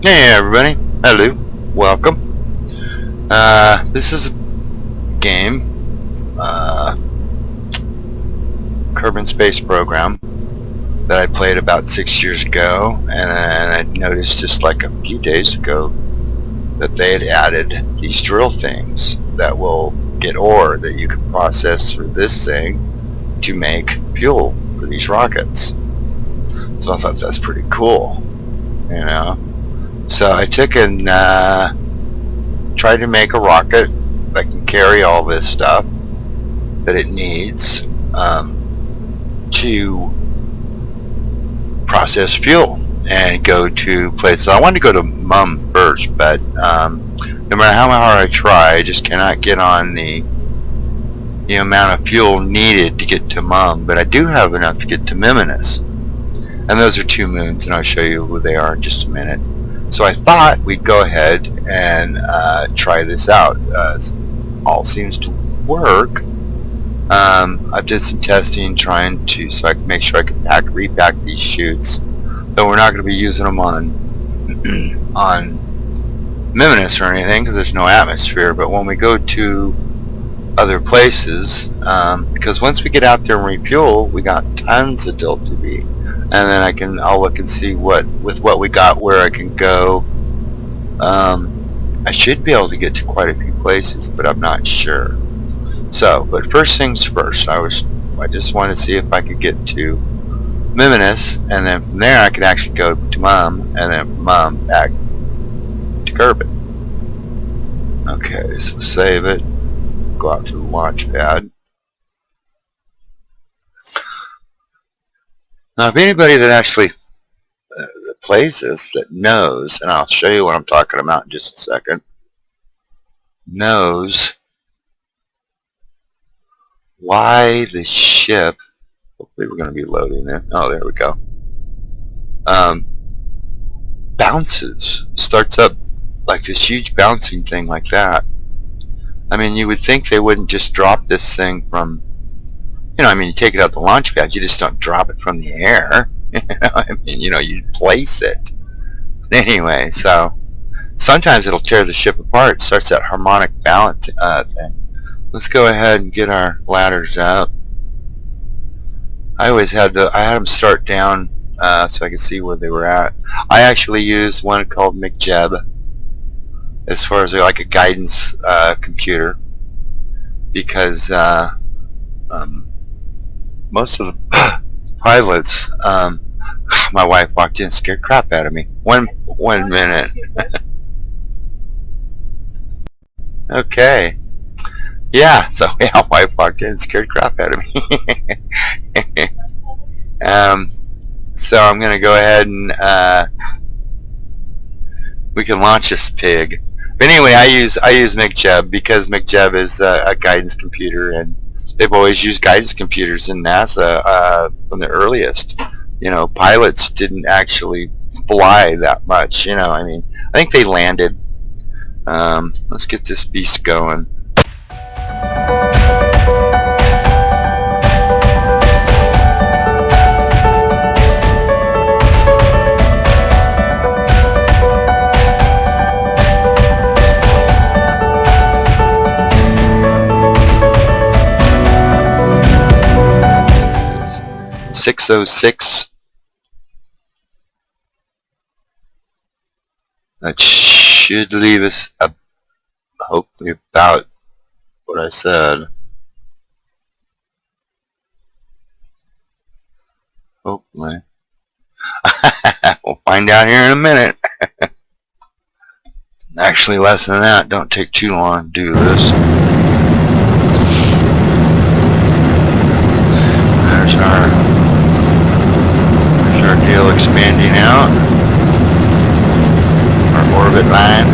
Hey everybody, hello, welcome. This is a game, Kerbin Space Program, that I played about 6 years ago, and I noticed just like a few days ago that they had added these drill things that will get ore that you can process through this thing to make fuel for these rockets. So I thought that's pretty cool, you know. So I took and tried to make a rocket that can carry all this stuff that it needs to process fuel and go to places. I wanted to go to Mum first, but no matter how hard I try, I just cannot get on the amount of fuel needed to get to Mum. But I do have enough to get to Mimmus, and those are 2 moons, and I'll show you who they are in just a minute. So I thought we'd go ahead and try this out. All seems to work. I did some testing trying to, so I can make sure I can repack these chutes. Though we're not going to be using them on Mimmus or anything because there's no atmosphere. But when we go to other places, because once we get out there and refuel, we got tons of Delta V. And then I'll look and see with what we got where I can go. I should be able to get to quite a few places, but I'm not sure. So, but first things first, I just wanted to see if I could get to Mimmus, and then from there I could actually go to Mum, and then from Mum back to Kerbin. Okay, so save it. Go out to the launch pad. Now, if anybody that actually that plays this, that knows, and I'll show you what I'm talking about in just a second, knows why the ship, hopefully we're going to be loading it, oh there we go, bounces, starts up like this huge bouncing thing like that. I mean, you would think they wouldn't just drop this thing from, I mean, you take it out the launch pad, you just don't drop it from the air. I mean, you place it. Anyway, so sometimes it'll tear the ship apart. It starts that harmonic balance thing. Let's go ahead and get our ladders out. I had them start down so I could see where they were at. I actually used one called McJeb as far as like a guidance computer, because most of the pilots, my wife walked in and scared crap out of me. One minute. Okay. Yeah, so my wife walked in and scared crap out of me. So I'm going to go ahead and we can launch this pig. But anyway, I use McJeb because McJeb is a guidance computer, and they've always used guidance computers in NASA from the earliest. Pilots didn't actually fly that much. I mean, I think they landed. Let's get this beast going. 606. That should leave us hopefully about what I said. Hopefully. We'll find out here in a minute. Actually, less than that. Don't take too long to do this. There's our deal expanding out. Our orbit line.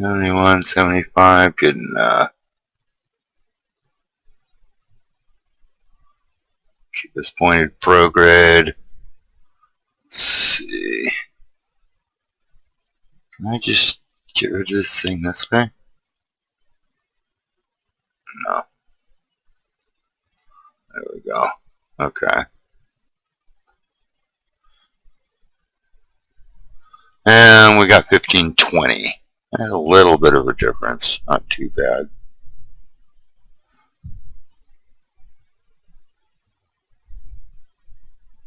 Only 175, good enough. Keep this pointed prograde. Let's see. Can I just Get rid of this thing this way? No. There we go. Okay. And we got 1520. That's a little bit of a difference. Not too bad.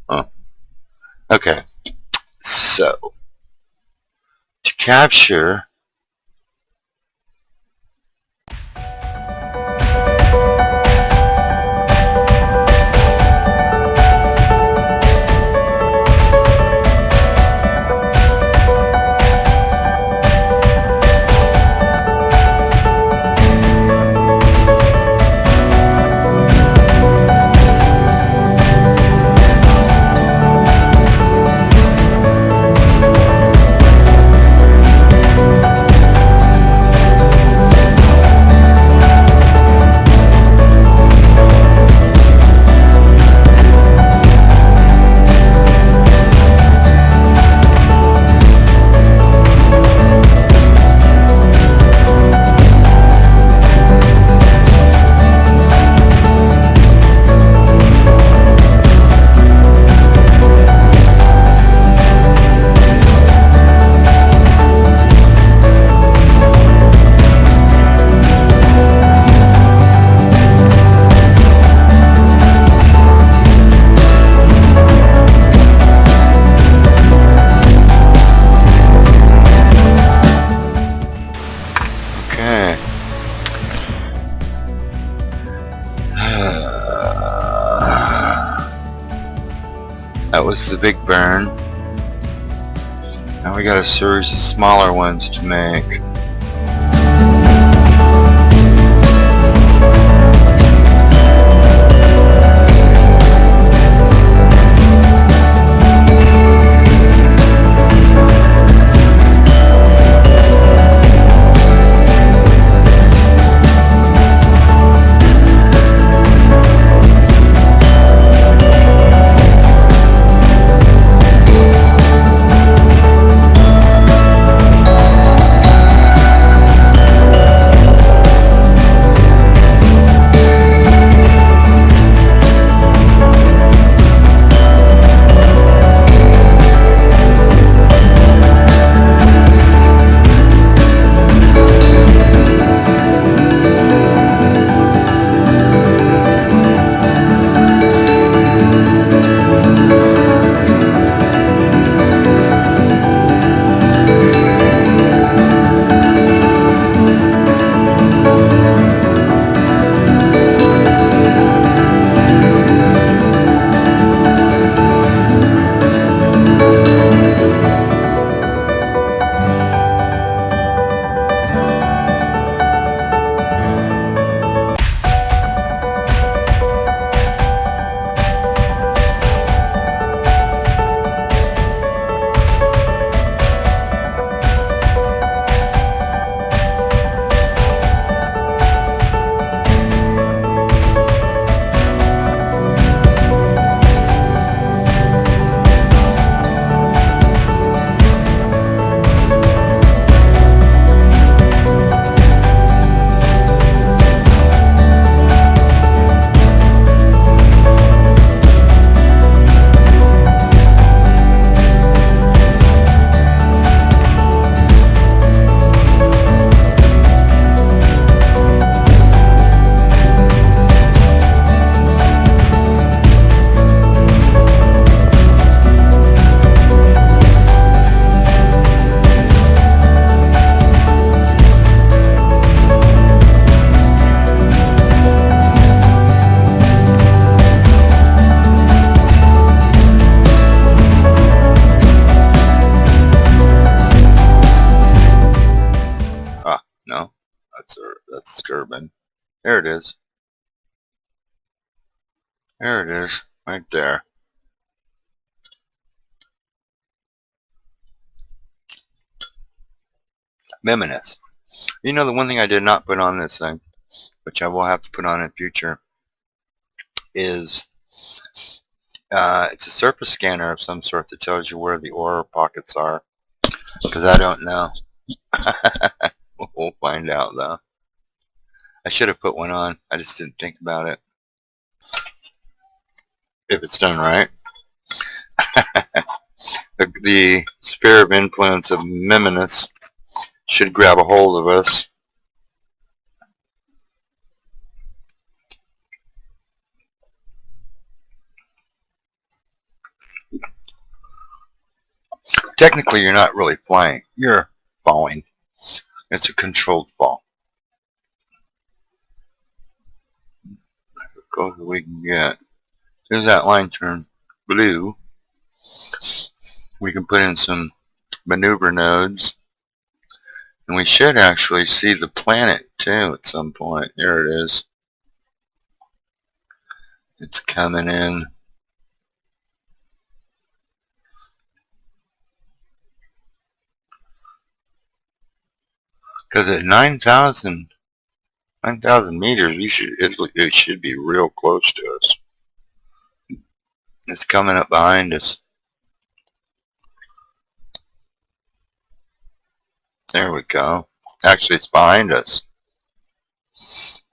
Oh. Okay. So, to capture that was the big burn. Now we got a series of smaller ones to make. That's Skirban. There it is. There it is. Right there. Mimmus. You know, the one thing I did not put on this thing, which I will have to put on in future, is it's a surface scanner of some sort that tells you where the ore pockets are, because I don't know. We'll find out though. I should have put one on. I just didn't think about it. If it's done right. The sphere of influence of Mimmus should grab a hold of us. Technically, you're not really flying. You're falling. It's a controlled fall. Go as we can get. As soon as that line turns blue, we can put in some maneuver nodes. And we should actually see the planet too at some point. There it is. It's coming in. Because at 9,000 meters, it should be real close to us. It's coming up behind us. There we go. Actually, it's behind us.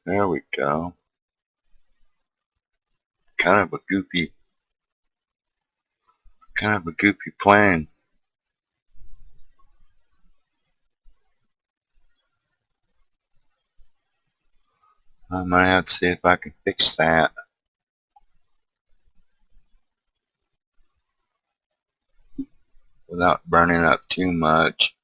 There we go. Kind of a goofy plane. I might have to see if I can fix that. Without burning up too much.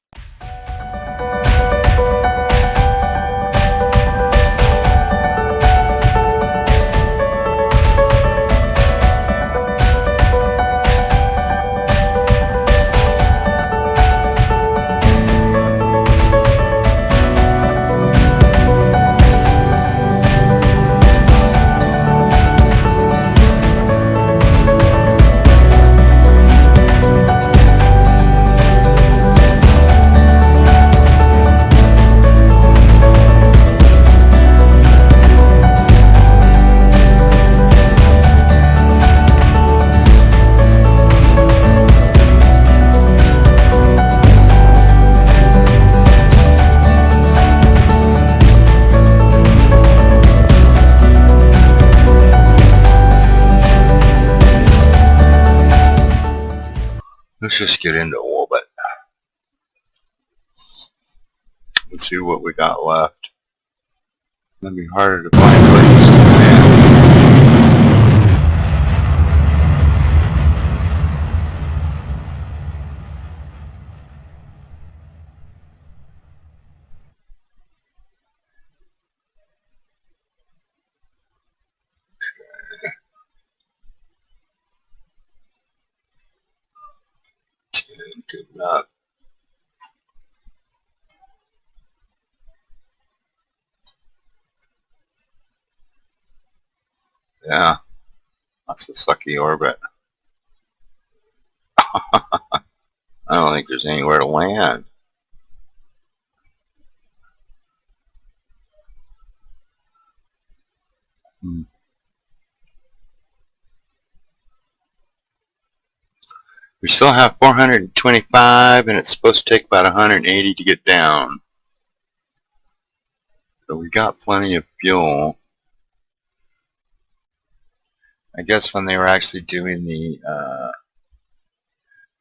Let's just get into orbit. Let's see what we got left. It's going to be harder to find places to land. Good enough. Yeah, that's a sucky orbit. I don't think there's anywhere to land. We still have 425, and it's supposed to take about 180 to get down. So we got plenty of fuel. I guess when they were actually doing the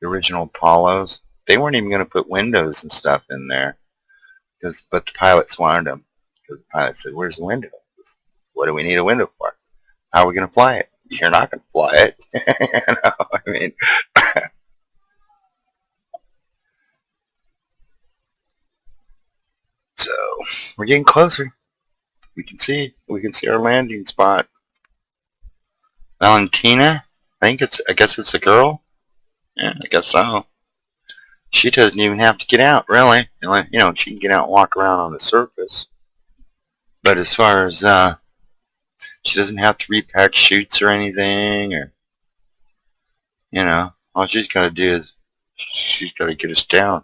original Apollos, they weren't even going to put windows and stuff in there, but the pilots wanted them. Because the pilot said, "Where's the window? What do we need a window for? How are we going to fly it? You're not going to fly it." You know, I mean, so we're getting closer. We can see our landing spot. Valentina, I guess it's a girl. Yeah, I guess so. She doesn't even have to get out, really. You know, she can get out and walk around on the surface. But as far as she doesn't have to repack chutes or anything, or you know, all she's got to do is she's got to get us down.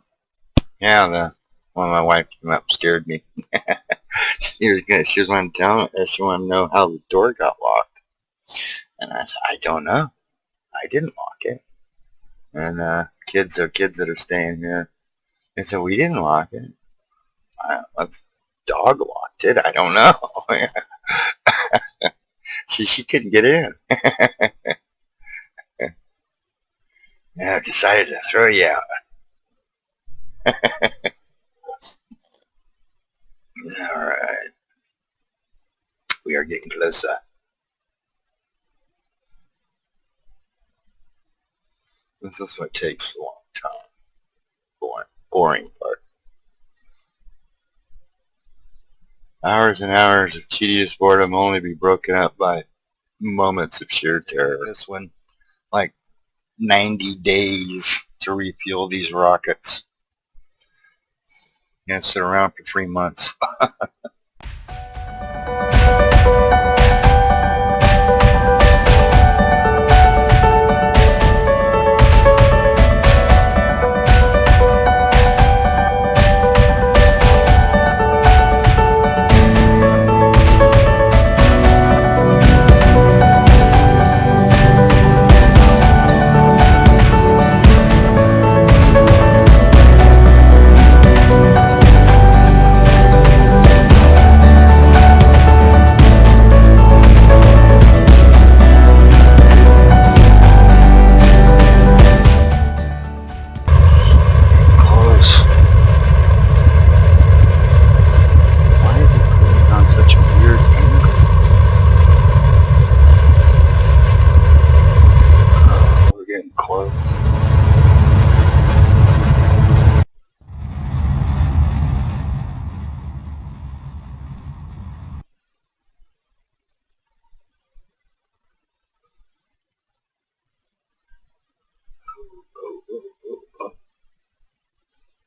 Yeah, when my wife came up and scared me. She was wanting to know how the door got locked, and I said, I don't know. I didn't lock it. And kids that are staying here, And so we didn't lock it. Let's dog locked it. I don't know. she couldn't get in. Yeah, decided to throw you out. All right. We are getting closer. This is what takes a long time. Boring part. Hours and hours of tedious boredom only be broken up by moments of sheer terror. This one, like 90 days to refuel these rockets. You gotta sit around for 3 months.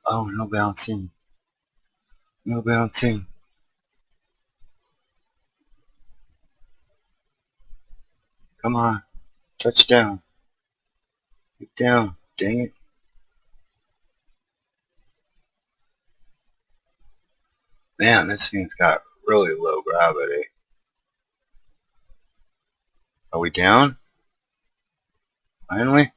Oh, no bouncing. No bouncing. Come on. Touchdown. Get down. Dang it. Man, this thing's got really low gravity. Are we down? Finally?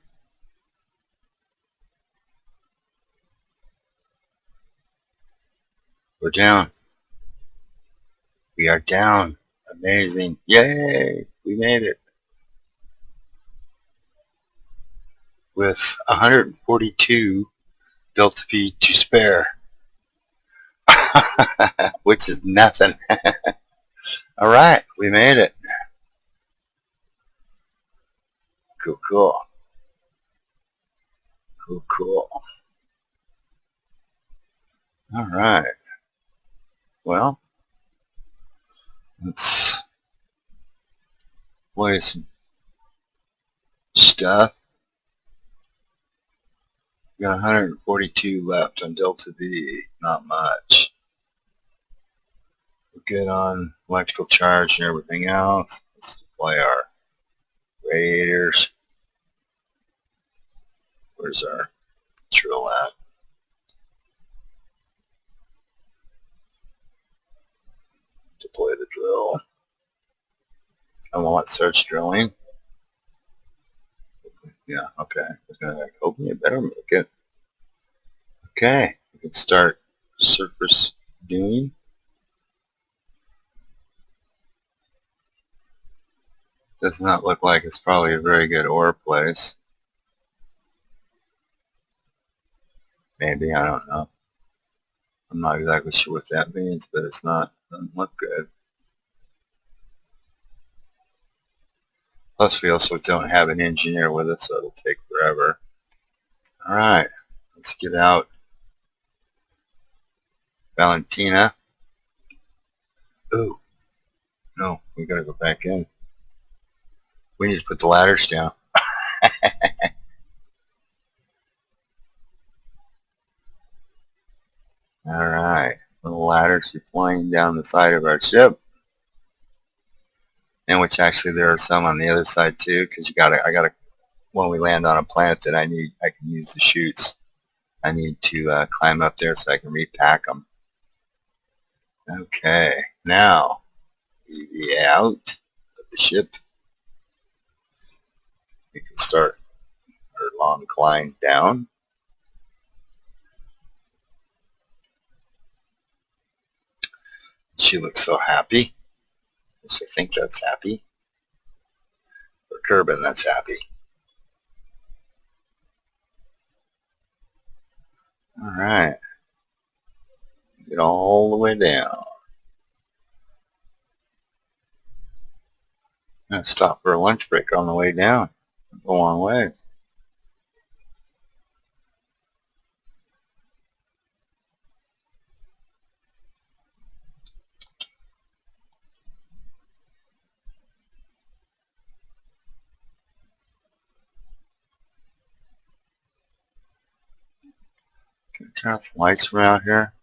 We're down. We are down. Amazing. Yay! We made it. With 142 delta V to spare. Which is nothing. Alright, we made it. Cool, cool. Cool, cool. Alright. Well, let's play some stuff. We got 142 left on delta V. Not much. We're good on electrical charge and everything else. Let's deploy our radiators. Where's our drill at? Deploy the drill. I want search drilling. Yeah, okay. Hopefully it better make it. Okay, we can start surface doing. Does not look like it's probably a very good ore place. Maybe, I don't know. I'm not exactly sure what that means, but it's not, doesn't look good. Plus we also don't have an engineer with us, so it'll take forever. Alright, let's get out Valentina. Ooh, no, we gotta go back in. We need to put the ladders down. Alright, little ladders are flying down the side of our ship. And which actually there are some on the other side too, because when we land on a planet that I can use the chutes. I need to climb up there so I can repack them. Okay, now EV out of the ship. We can start our long climb down. She looks so happy. I think that's happy. For Kerbin, that's happy. Alright. Get all the way down. I'm going to stop for a lunch break on the way down. A long way. Can I turn off the lights around here?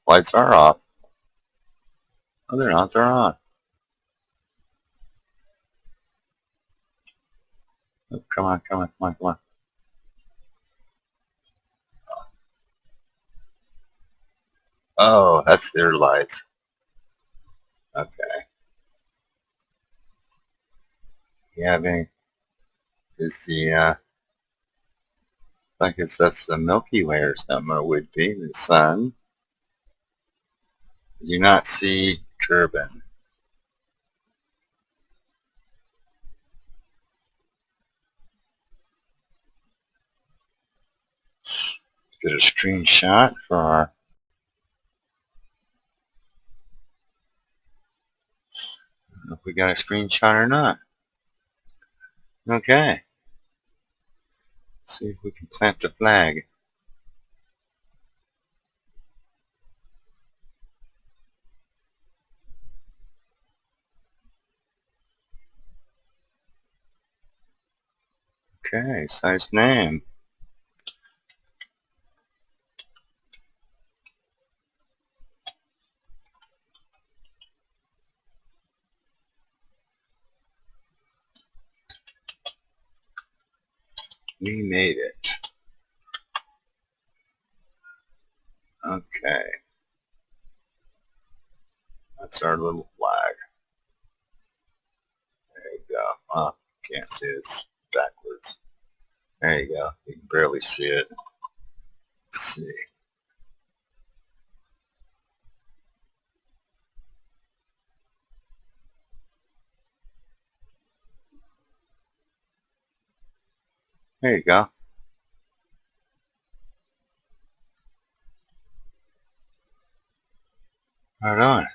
Lights are off. Oh, they're not. They're on. Oh, come on, come on, come on, come on. Oh, that's their lights. Okay. Yeah, is the I guess that's the Milky Way or something, or would be the sun. You do not see Kerbin. Get a screenshot for our. I don't know if we got a screenshot or not. Okay. Let's see if we can plant the flag. Okay, size name. We made it. Okay. That's our little flag. There you go. Oh, can't see it. It's backwards. There you go. You can barely see it. Let's see. There you go. Right on.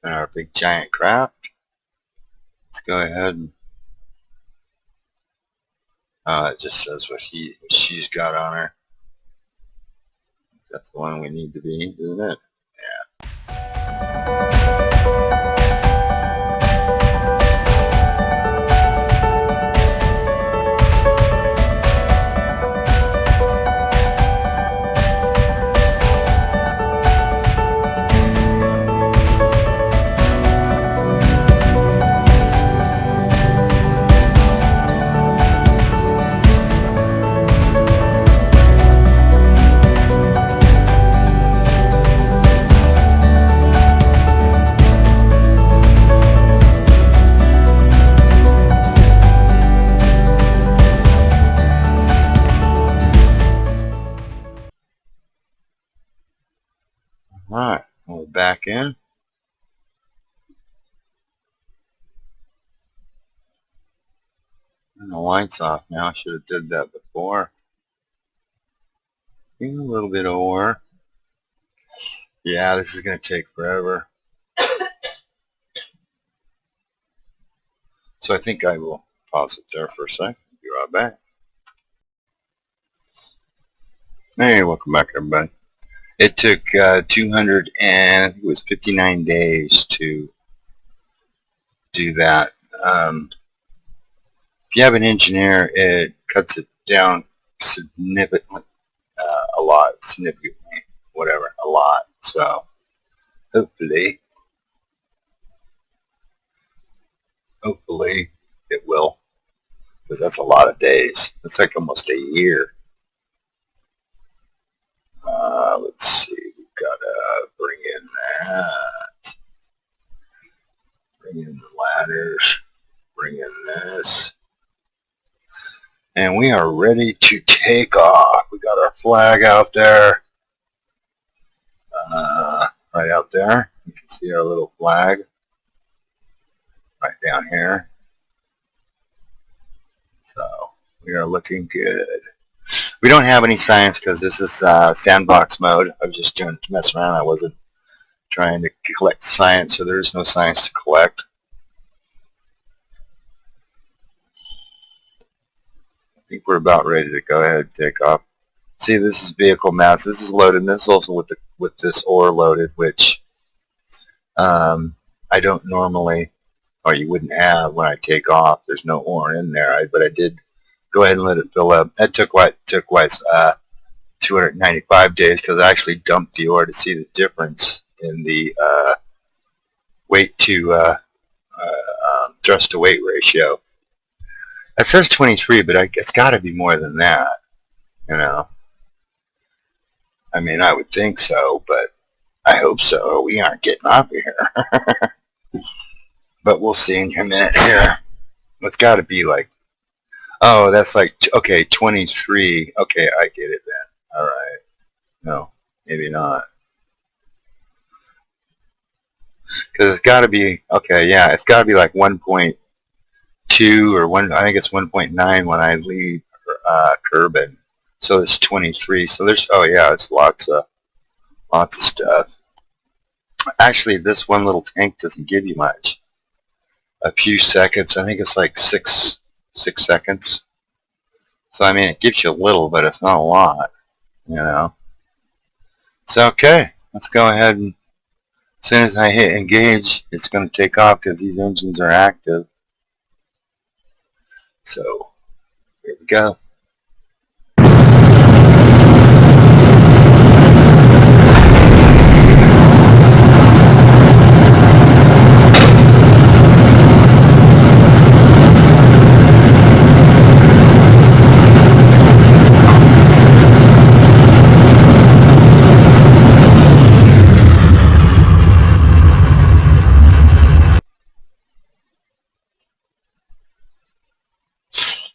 And our big giant craft. Let's go ahead and it just says what she's got on her. That's the one we need to be, isn't it? Alright, we're back in. And the light's off now. I should have did that before. A little bit of ore. Yeah, this is going to take forever. So I think I will pause it there for a second. Be right back. Hey, welcome back everybody. It took 200 and I think it was 59 days to do that. If you have an engineer, it cuts it down significantly, a lot, significantly, whatever, a lot. So hopefully it will, because that's a lot of days. It's like almost a year. Let's see, we've got to bring in that, bring in the ladders, bring in this. And we are ready to take off. We got our flag out there. Right out there. You can see our little flag. Right down here. So we are looking good. We don't have any science because this is sandbox mode. I was just doing to mess around. I wasn't trying to collect science, so there's no science to collect. I think we're about ready to go ahead and take off. See, this is vehicle mass. This is loaded. And this is also with this ore loaded, which I don't normally, or you wouldn't have when I take off. There's no ore in there, but I did go ahead and let it fill up. That took 295 days because I actually dumped the ore to see the difference in the weight to thrust to weight ratio. It says 23, but it's got to be more than that, you know. I mean, I would think so, but I hope so. We aren't getting off of here. But we'll see in a minute here. It's got to be like, oh, that's like, okay, 23. Okay, I get it then. All right. No, maybe not. Because it's got to be, okay, yeah, it's got to be like 1.2 or 1, I think it's 1.9 when I leave Kerbin. So it's 23. So there's, oh yeah, it's lots of stuff. Actually, this one little tank doesn't give you much. A few seconds. I think it's like six seconds. So I mean, it gives you a little, but it's not a lot, you know. So okay, let's go ahead and as soon as I hit engage, it's going to take off because these engines are active. So here we go.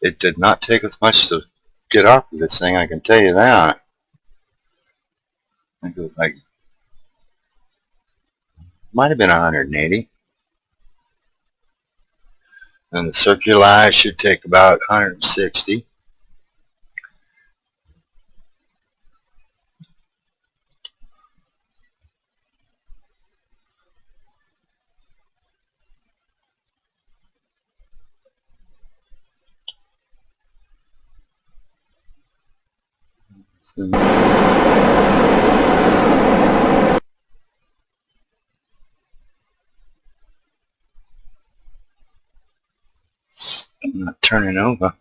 It did not take as much to get off of this thing, I can tell you that. I think it was like, might have been 180. And the circuli should take about 160. I'm not turning over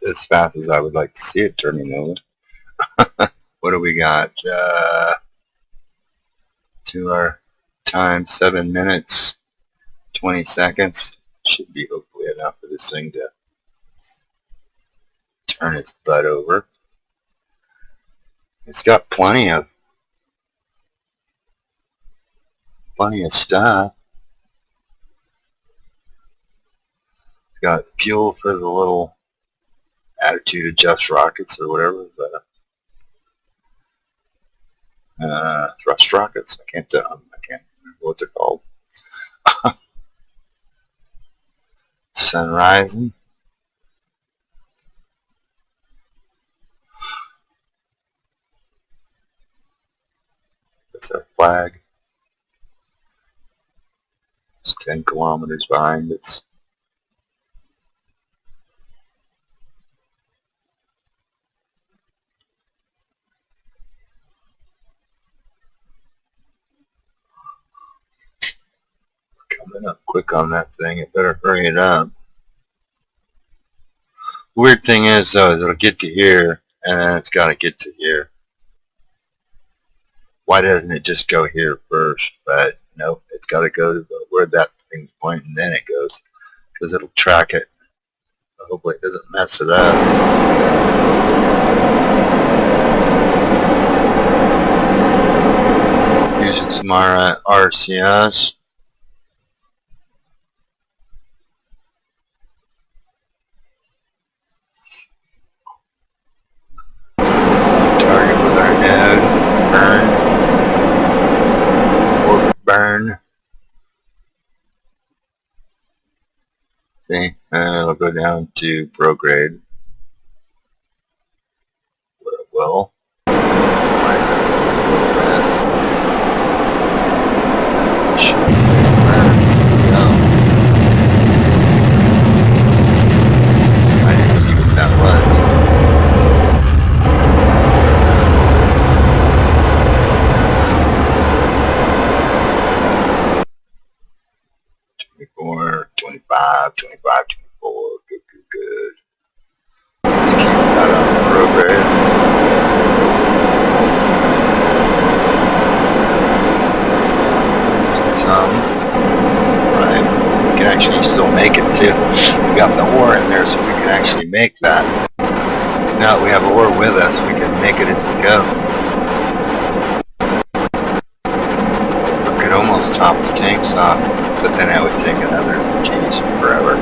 as fast as I would like to see it turning over. What do we got? To our time, 7 minutes, 20 seconds. Should be hopefully enough for this thing to turn its butt over. It's got plenty of stuff. It's got fuel for the little attitude adjust rockets or whatever, but thrust rockets. I can't remember what they're called. Sun rising. That's our flag. It's 10 kilometers behind us. Coming up quick on that thing. It better hurry it up. Weird thing is, though, is it'll get to here, and then it's got to get to here. Why doesn't it just go here first? But nope, it's got to go to where that thing's pointing, and then it goes, because it'll track it. So hopefully it doesn't mess it up. Using some RCS. See, it'll go down to prograde. Where it will. I didn't see what that was. 24, 25, 25, 24. Good, good, good. This keeps that on prograde. That's right. We can actually still make it too. We got the ore in there, so we can actually make that. Now that we have ore with us, we can make it as we go. We could almost top the tanks off, but then that would take another geez forever.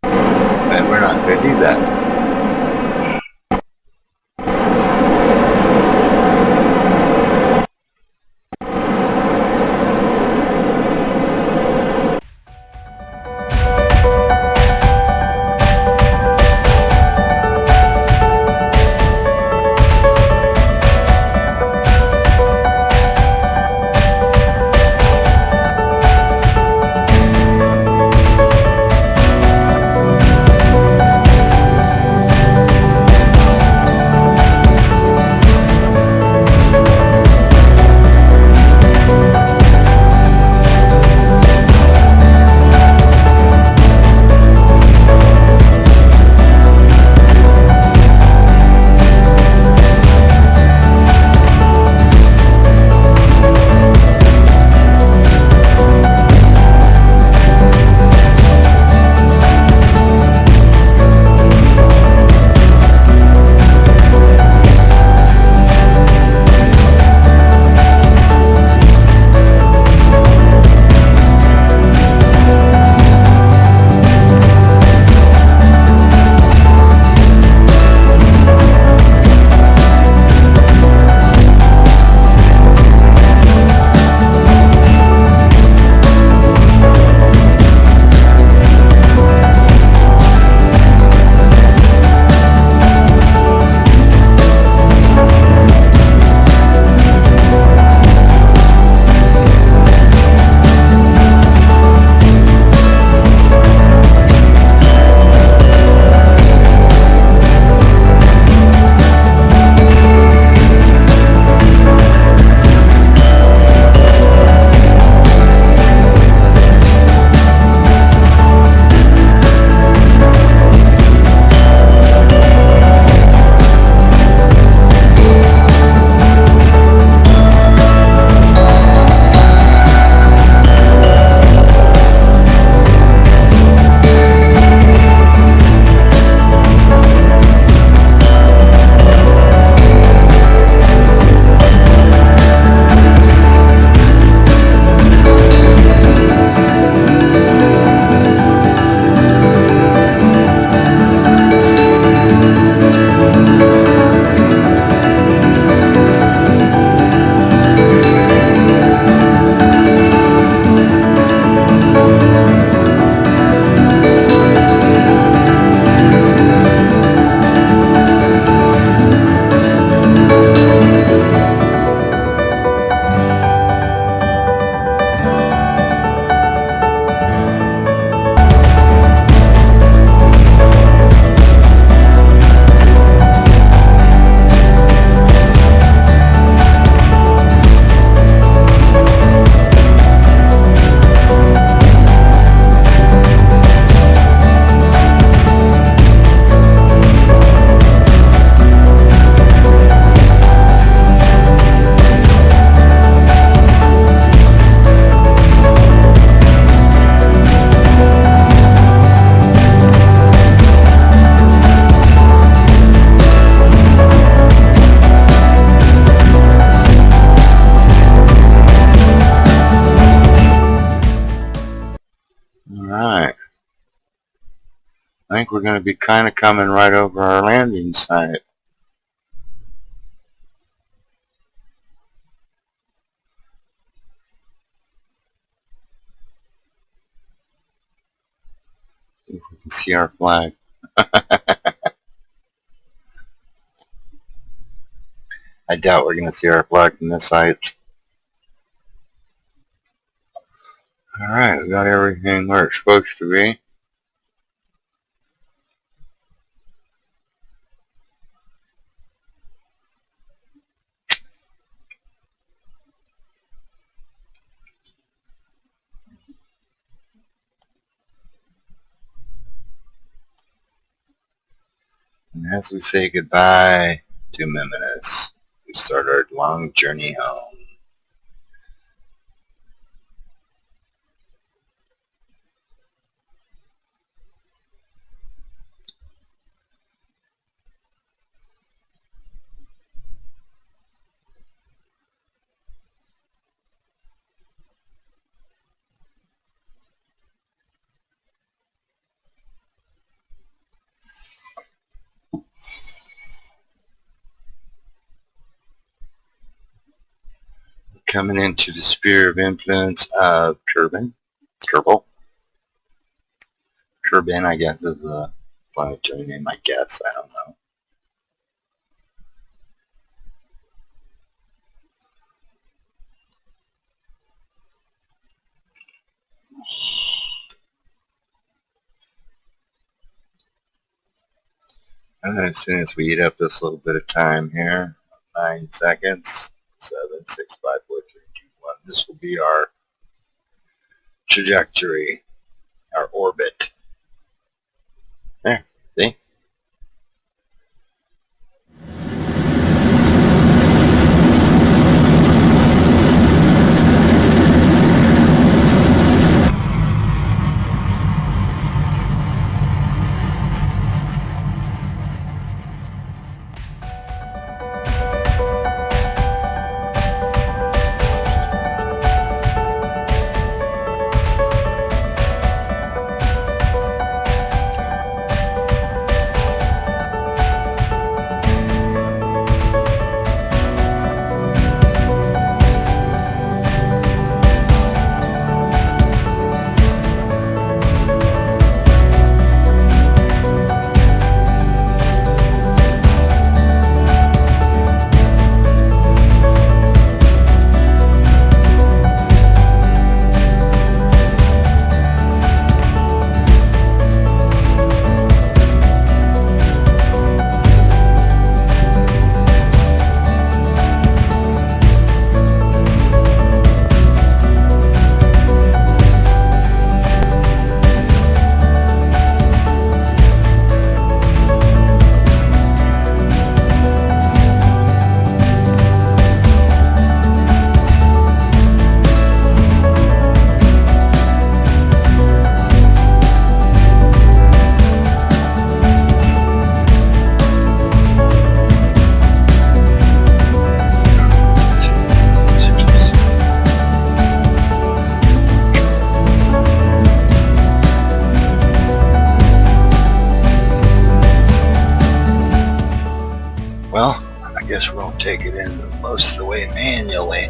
And we're not going to do that. Alright. I think we're going to be kind of coming right over our landing site. You can see our flag. I doubt we're going to see our flag from this height. Alright, we got everything where it's supposed to be. And as we say goodbye to Mimmus, we start our long journey home. Coming into the sphere of influence of Kerbin, I guess is the planetary name, I guess, I don't know. And as soon as we eat up this little bit of time here, 9 seconds, 7, 6, 5, 4, 3, 2, 1, this will be our trajectory, our orbit. There, see? Well, I guess we'll take it in most of the way manually.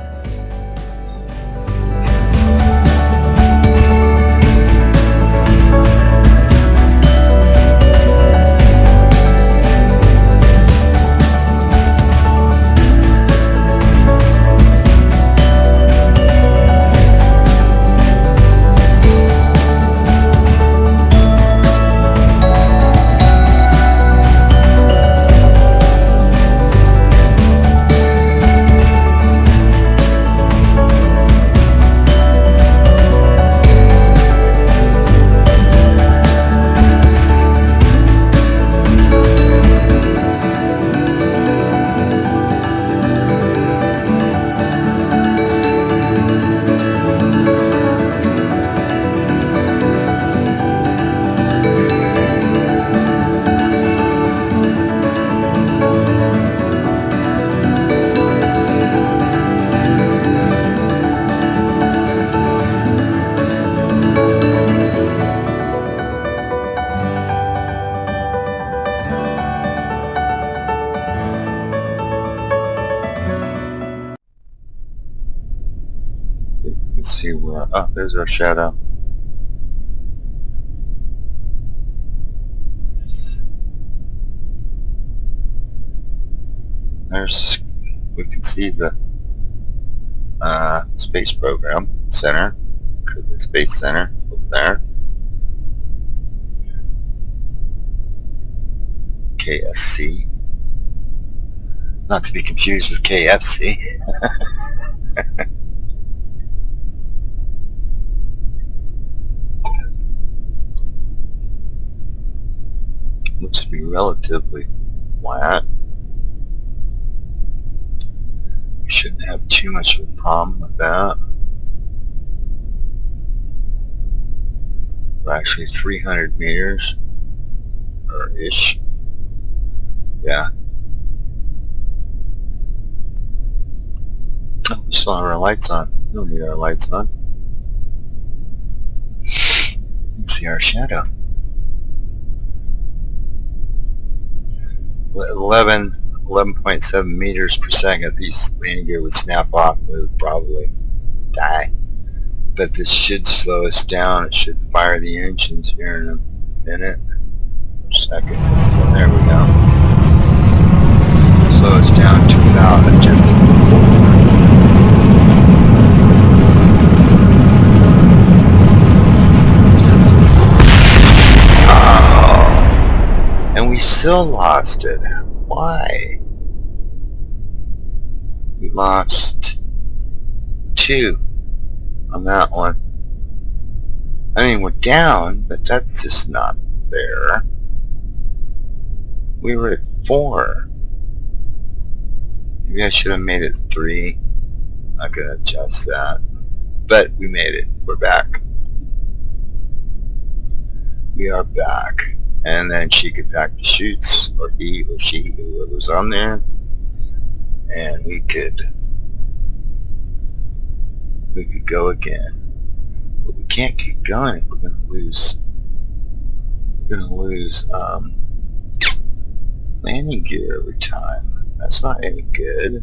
You can see where, oh, there's our shadow. There's, we can see the space program center, the space center over there. KSC, not to be confused with KFC. Looks to be relatively flat. We shouldn't have too much of a problem with that. We're actually 300 meters, or ish. Yeah. Oh, we still have our lights on. We don't need our lights on. You can see our shadow. 11.7 meters per second. These landing gear would snap off and we would probably die. But this should slow us down. It should fire the engines here in a minute or second. So there we go. Slow us down to about a tenth of a and we still lost it. Why? We lost 2 on that one. I mean, we're down, but that's just not fair. We were at 4. Maybe I should have made it 3. Not gonna adjust that. But we made it. We're back. We are back. And then she could pack the chutes, or he or she, whoever's on there, and we could go again. But we can't keep going. We're gonna lose landing gear every time. That's not any good.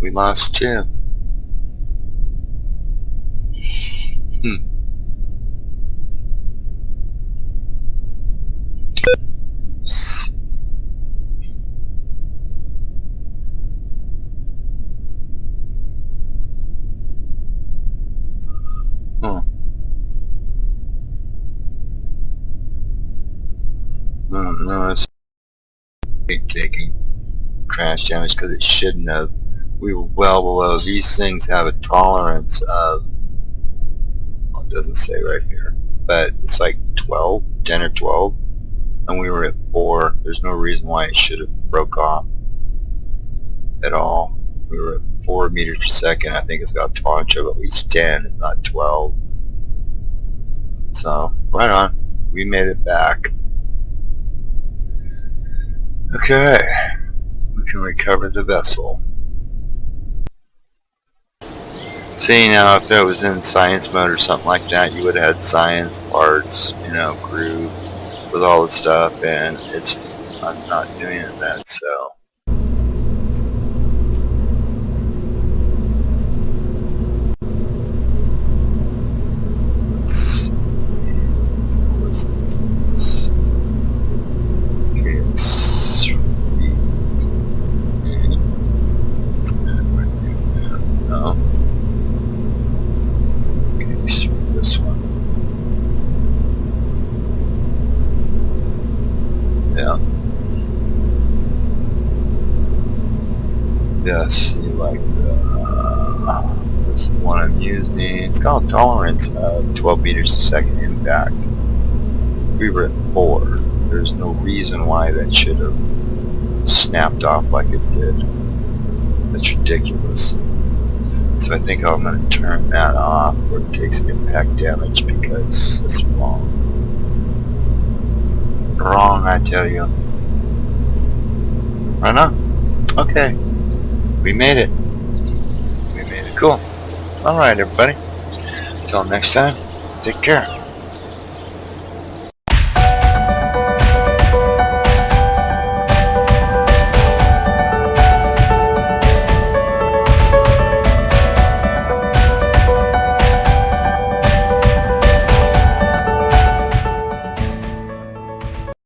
We lost 2. No, it's taking crash damage because it shouldn't have. We were well below. These things have a tolerance of, well, it doesn't say right here, but it's like 12, 10 or 12, and we were at 4. There's no reason why it should have broke off at all. We were at 4 meters per second. I think it's got a tolerance of at least 10, if not 12. So, right on. We made it back. Okay, we can recover the vessel. See, now if it was in science mode or something like that, you would have had science, parts, you know, crew with all the stuff, and I'm not doing that, so. Yes, you like this one I'm using. It's called tolerance of 12 meters per second impact. We were at 4. There's no reason why that should have snapped off like it did. That's ridiculous. So I think I'm going to turn that off where it takes impact damage because it's wrong. Wrong, I tell you. Right now? Okay. We made it. We made it. Cool. Alright, everybody. Until next time, take care.